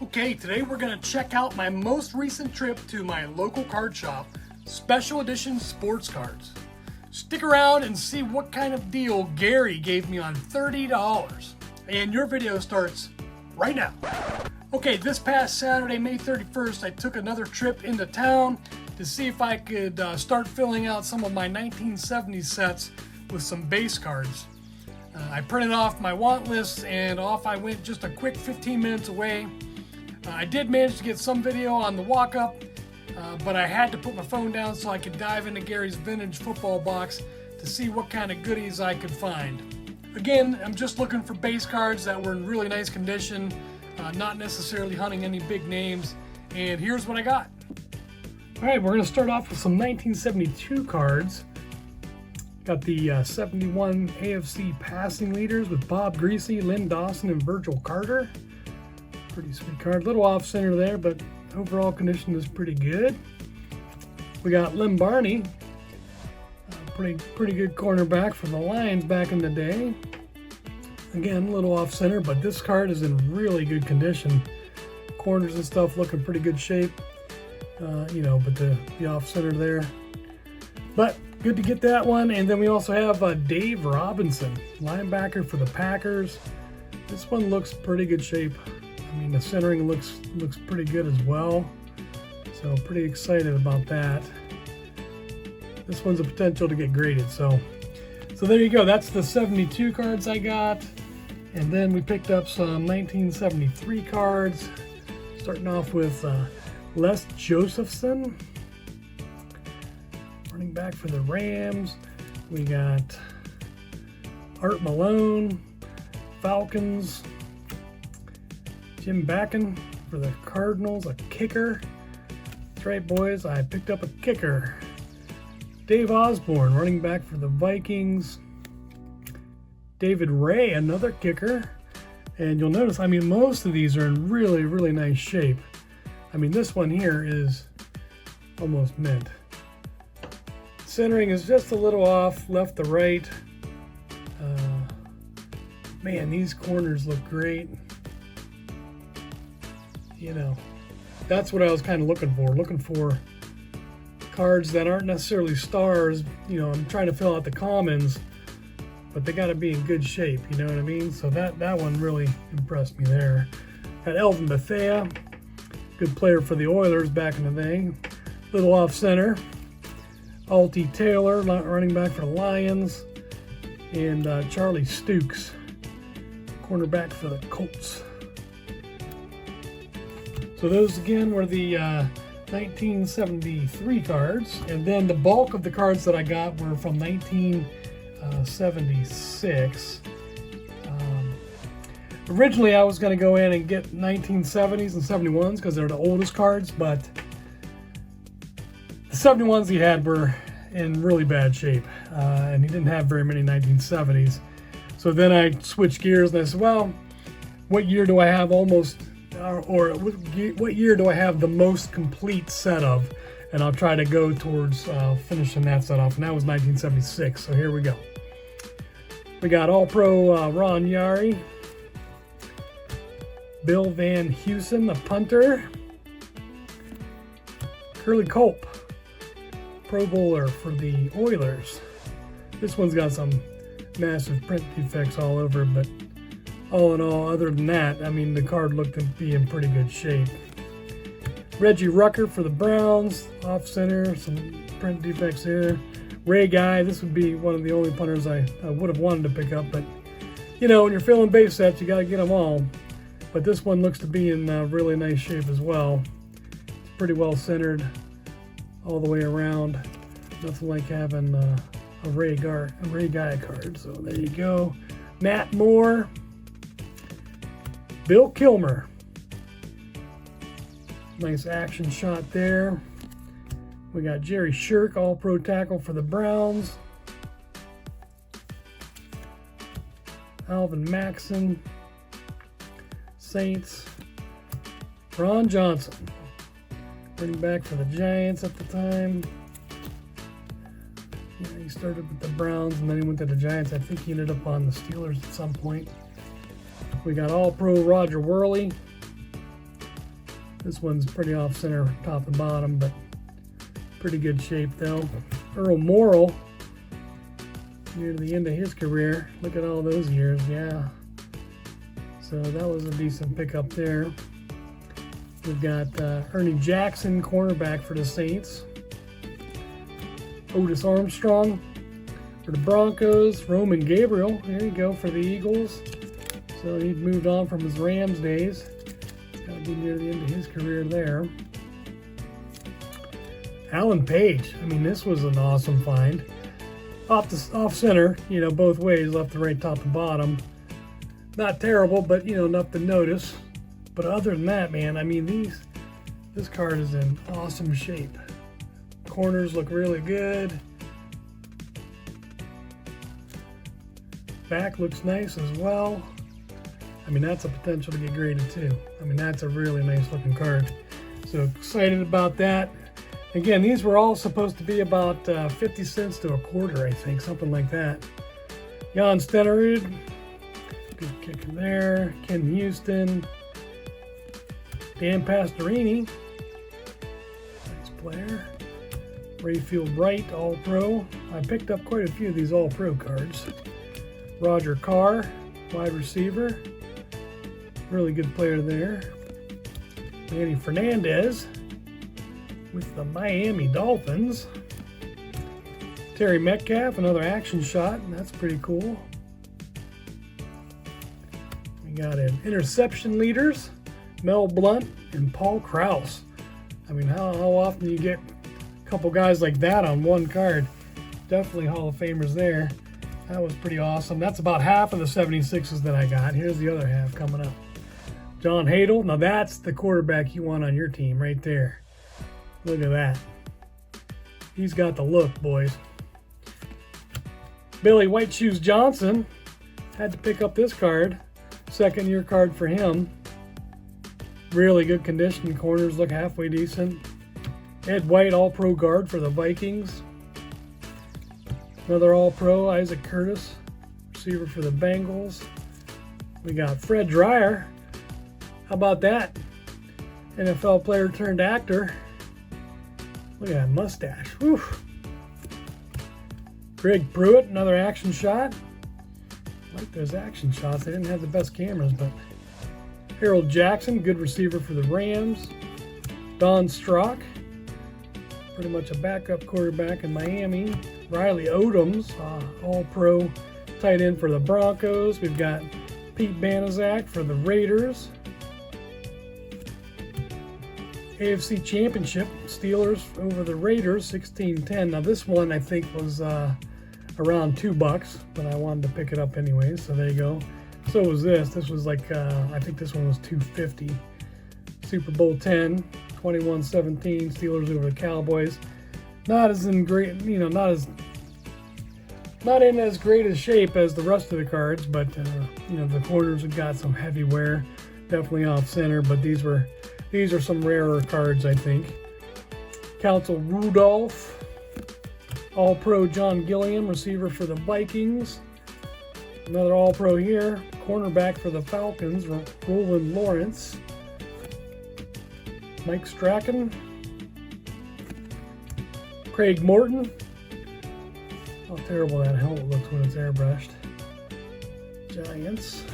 Okay, today we're going to check out my most recent trip to my local card shop, Special Edition Sports Cards. Stick around and see what kind of deal Gary gave me on $30. And your video starts right now. Okay, this past Saturday, May 31st, I took another trip into town to see if I could start filling out some of my 1970s sets with some base cards. I printed off my want list and off I went, just a quick 15 minutes away. I did manage to get some video on the walk-up, but I had to put my phone down so I could dive into Gary's vintage football box to see what kind of goodies I could find. Again, I'm just looking for base cards that were in really nice condition, not necessarily hunting any big names, and here's what I got. Alright, we're going to start off with some 1972 cards. Got the 71 AFC passing leaders with Bob Greasy, Lynn Dawson, and Virgil Carter. Pretty sweet card. Little off center there, but overall condition is pretty good. We got Lynn Barney, pretty good cornerback for the Lions back in the day. Again, a little off center, but this card is in really good condition. Corners and stuff looking pretty good shape. But the off center there. But good to get that one. And then we also have Dave Robinson, linebacker for the Packers. This one looks pretty good shape. I mean, the centering looks pretty good as well. So pretty excited about that. This one's a potential to get graded. So there you go. That's the 72 cards I got. And then we picked up some 1973 cards. Starting off with Les Josephson, running back for the Rams. We got Art Malone, Falcons. Jim Backen for the Cardinals, a kicker. That's right, boys, I picked up a kicker. Dave Osborne, running back for the Vikings. David Ray, another kicker. And you'll notice, I mean, most of these are in really, really nice shape. I mean, this one here is almost mint. Centering is just a little off, left to right. Man, these corners look great. You know, that's what I was kind of looking for cards that aren't necessarily stars. You know, I'm trying to fill out the commons, but they got to be in good shape, you know what I mean? So that one really impressed me there. Got Elvin Bethea, good player for the Oilers back in the day. Little off center. Altie Taylor, running back for the Lions. And Charlie Stukes, cornerback for the Colts. So those again were the 1973 cards, and then the bulk of the cards that I got were from 1976. Originally I was going to go in and get 1970s and 71s because they're the oldest cards, but the 71s he had were in really bad shape, and he didn't have very many 1970s. So then I switched gears and I said, well, what year do I have almost, or what year do I have the most complete set of? And I'll try to go towards finishing that set off. And that was 1976. So here we go. We got All-Pro Ron Yari, Bill Van Heusen, the punter, Curly Culp, Pro Bowler for the Oilers. This one's got some massive print defects all over, but all in all, other than that, I mean, the card looked to be in pretty good shape. Reggie Rucker for the Browns, off center, some print defects here. Ray Guy, this would be one of the only punters I would have wanted to pick up, but you know, when you're filling base sets, you got to get them all. But this one looks to be in really nice shape as well. It's pretty well centered all the way around. Nothing like having a Ray Guy card. So there you go. Matt Moore, Bill Kilmer. Nice action shot there. We got Jerry Shirk, All-Pro tackle for the Browns. Alvin Maxson, Saints. Ron Johnson, running back for the Giants at the time. Yeah, he started with the Browns and then he went to the Giants. I think he ended up on the Steelers at some point. We got All-Pro Roger Worley, This one's pretty off center, top and bottom, but pretty good shape though. Earl Morrill, near the end of his career. Look at all those years, yeah. So that was a decent pickup there. We've got Ernie Jackson, cornerback for the Saints. Otis Armstrong for the Broncos. Roman Gabriel, there you go, for the Eagles. So he'd moved on from his Rams days. Got to be near the end of his career there. Alan Page, I mean, this was an awesome find. Off center, you know, both ways, left to right, top to bottom. Not terrible, but, you know, enough to notice. But other than that, man, I mean, this card is in awesome shape. Corners look really good. Back looks nice as well. I mean, that's a potential to get graded too. I mean, that's a really nice looking card. So excited about that. Again, these were all supposed to be about 50 cents to a quarter, I think, something like that. Jan Stenerud, good kick in there. Ken Houston. Dan Pastorini, nice player. Rayfield Wright, All-Pro. I picked up quite a few of these All-Pro cards. Roger Carr, wide receiver. Really good player there. Manny Fernandez with the Miami Dolphins. Terry Metcalf, another action shot. That's pretty cool. We got an interception leaders. Mel Blount and Paul Krause. I mean, how often do you get a couple guys like that on one card? Definitely Hall of Famers there. That was pretty awesome. That's about half of the 76s that I got. Here's the other half coming up. John Hadle. Now that's the quarterback you want on your team right there. Look at that. He's got the look, boys. Billy White Shoes Johnson. Had to pick up this card. Second year card for him. Really good condition. Corners look halfway decent. Ed White, All-Pro guard for the Vikings. Another All-Pro, Isaac Curtis, receiver for the Bengals. We got Fred Dreyer. How about that? NFL player turned actor. Look at that mustache. Whew. Greg Pruitt, another action shot. I like those action shots. They didn't have the best cameras, but Harold Jackson, good receiver for the Rams. Don Strock, pretty much a backup quarterback in Miami. Riley Odoms, All-Pro tight end for the Broncos. We've got Pete Banaszak for the Raiders. AFC Championship, Steelers over the Raiders, 16-10. Now this one I think was around $2, but I wanted to pick it up anyways, so there you go. So was this. This was like, I think this one was $2.50. Super Bowl 10, 21-17, Steelers over the Cowboys. Not as in great, you know, not in as great a shape as the rest of the cards, but you know, the corners have got some heavy wear, definitely off center. But these are some rarer cards, I think. Council Rudolph, All-Pro John Gilliam, receiver for the Vikings. Another All-Pro here, cornerback for the Falcons, Roland Lawrence. Mike Strachan. Craig Morton. How terrible that helmet looks when it's airbrushed. Giants.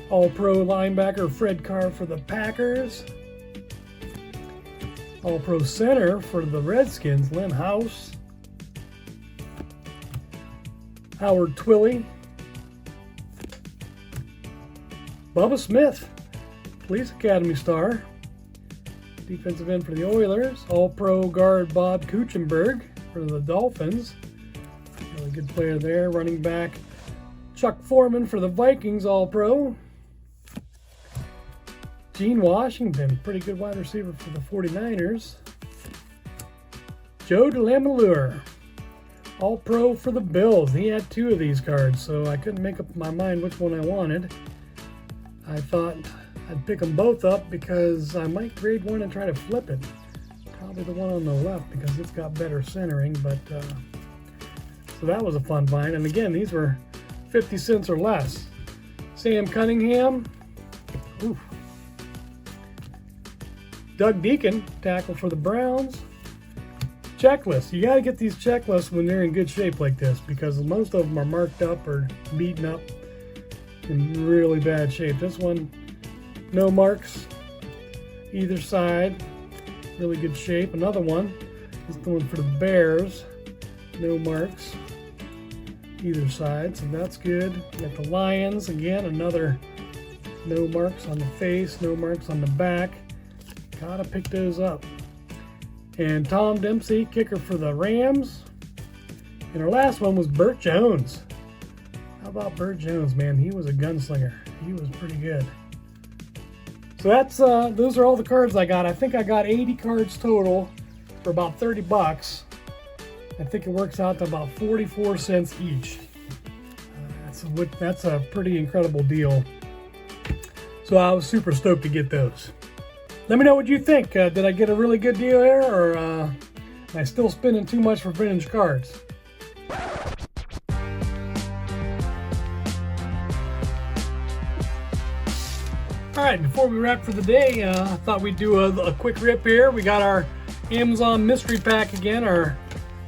All-Pro linebacker Fred Carr for the Packers. All-Pro center for the Redskins, Lynn House. Howard Twilley. Bubba Smith, Police Academy star. Defensive end for the Oilers. All-Pro guard Bob Kuchenberg for the Dolphins. Really good player there. Running back Chuck Foreman for the Vikings, All-Pro. Gene Washington, pretty good wide receiver for the 49ers. Joe DeLamielleure, All-Pro for the Bills. He had two of these cards, so I couldn't make up my mind which one I wanted. I thought I'd pick them both up because I might grade one and try to flip it. Probably the one on the left because it's got better centering, but so that was a fun find. And again, these were 50 cents or less. Sam Cunningham. Oof. Doug Deacon, tackle for the Browns. Checklist. You got to get these checklists when they're in good shape like this, because most of them are marked up or beaten up in really bad shape. This one, no marks either side, really good shape. Another one is the one for the Bears, no marks either side, so that's good. You got the Lions, again, another no marks on the face, no marks on the back. Gotta pick those up. And Tom Dempsey, kicker for the Rams. And our last one was Burt Jones. How about Burt Jones, man? He was a gunslinger. He was pretty good. So that's those are all the cards I got. I think I got 80 cards total for about 30 bucks. I think it works out to about 44 cents each. That's a pretty incredible deal. So I was super stoked to get those. Let me know what you think. Did I get a really good deal here, or am I still spending too much for vintage cards? All right, before we wrap for the day, I thought we'd do a quick rip here. We got our Amazon mystery pack again, our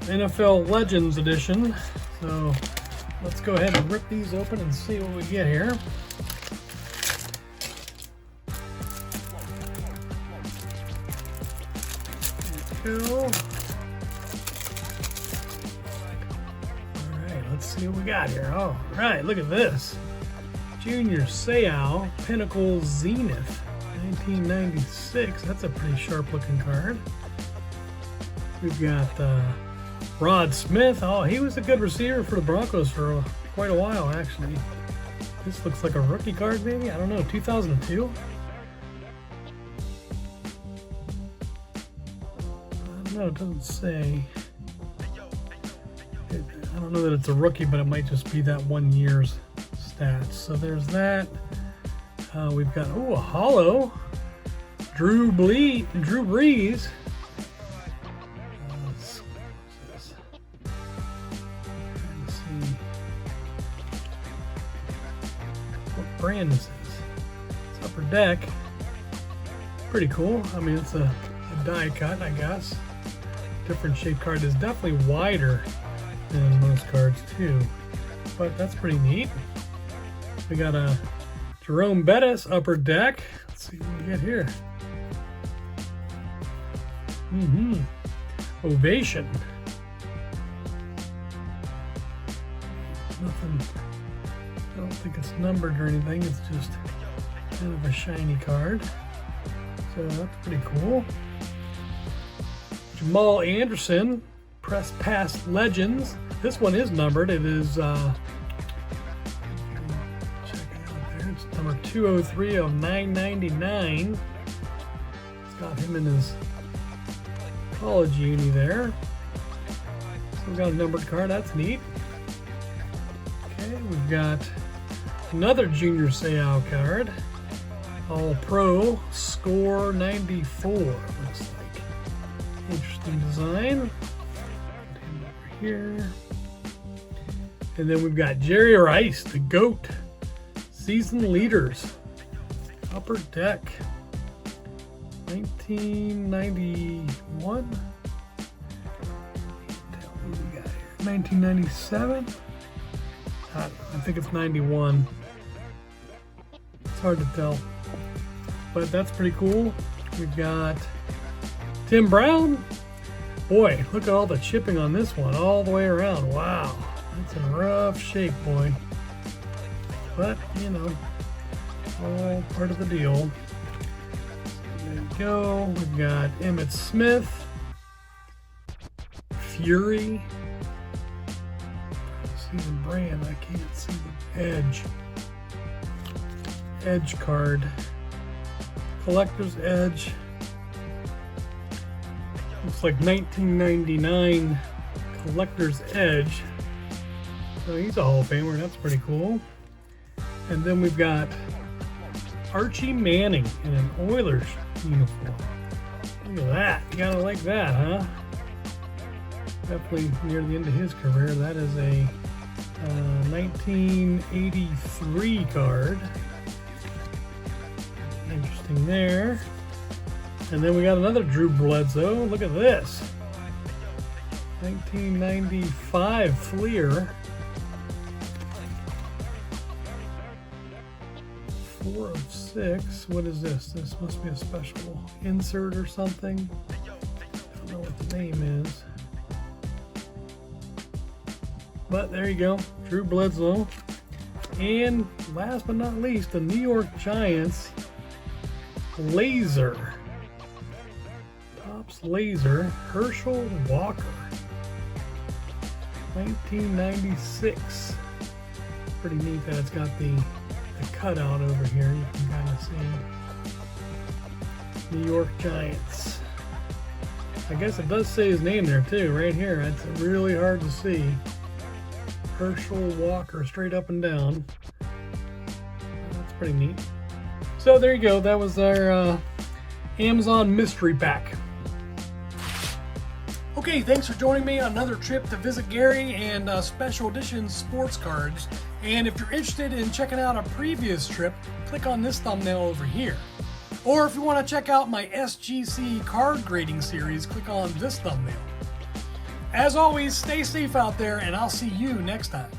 NFL Legends edition. So let's go ahead and rip these open and see what we get here. Go. All right, let's see what we got here. All right, look at this. Junior Seau, Pinnacle Zenith, 1996. That's a pretty sharp looking card. We've got Rod Smith. Oh, he was a good receiver for the Broncos for quite a while, actually. This looks like a rookie card, maybe? I don't know, 2002? No, it doesn't say. I don't know that it's a rookie, but it might just be that 1 year's stats. So there's that. We've got, a hollow. Drew Brees. Let's see what brand this is. It's Upper Deck. Pretty cool. I mean, it's a die cut, I guess. Different shape card is definitely wider than most cards too, but that's pretty neat. We got a Jerome Bettis Upper Deck. Let's see what we get here. Ovation. Nothing. I don't think it's numbered or anything. It's just kind of a shiny card. So that's pretty cool. Jamal Anderson, Press Pass Legends. This one is numbered. It is, check it out there. It's number 203 of 999. It's got him in his college uni there. So we've got a numbered card. That's neat. Okay, we've got another Junior Seau card. All Pro, score 94. Looks like. Interesting design. Put him over here. And then we've got Jerry Rice, the GOAT. Season Leaders. Upper Deck. 1991. Tell me what we got here. 1997. I think it's 91. It's hard to tell. But that's pretty cool. We've got Tim Brown. Boy, look at all the chipping on this one all the way around. Wow, that's in rough shape, boy. But, you know, all part of the deal. There you go. We've got Emmitt Smith. Fury. See the brand, I can't see the edge. Edge card. Collector's Edge. Looks like 1999 Collector's Edge. So he's a Hall of Famer. That's pretty cool. And then we've got Archie Manning in an Oilers uniform. Look at that. You gotta like that, huh? Definitely near the end of his career. That is a 1983 card. Interesting there. And then we got another Drew Bledsoe. Look at this. 1995 Fleer. 4 of 6. What is this? This must be a special insert or something. I don't know what the name is. But there you go. Drew Bledsoe. And last but not least, the New York Giants Laser. Topps Laser. Herschel Walker. 1996. Pretty neat that it's got the cutout over here. You can kind of see New York Giants. I guess it does say his name there too, right here. It's really hard to see. Herschel Walker, straight up and down. That's pretty neat. So there you go. That was our Amazon mystery pack. Okay, thanks for joining me on another trip to visit Gary and special edition sports cards. And if you're interested in checking out a previous trip, click on this thumbnail over here. Or if you want to check out my SGC card grading series, click on this thumbnail. As always, stay safe out there, and I'll see you next time.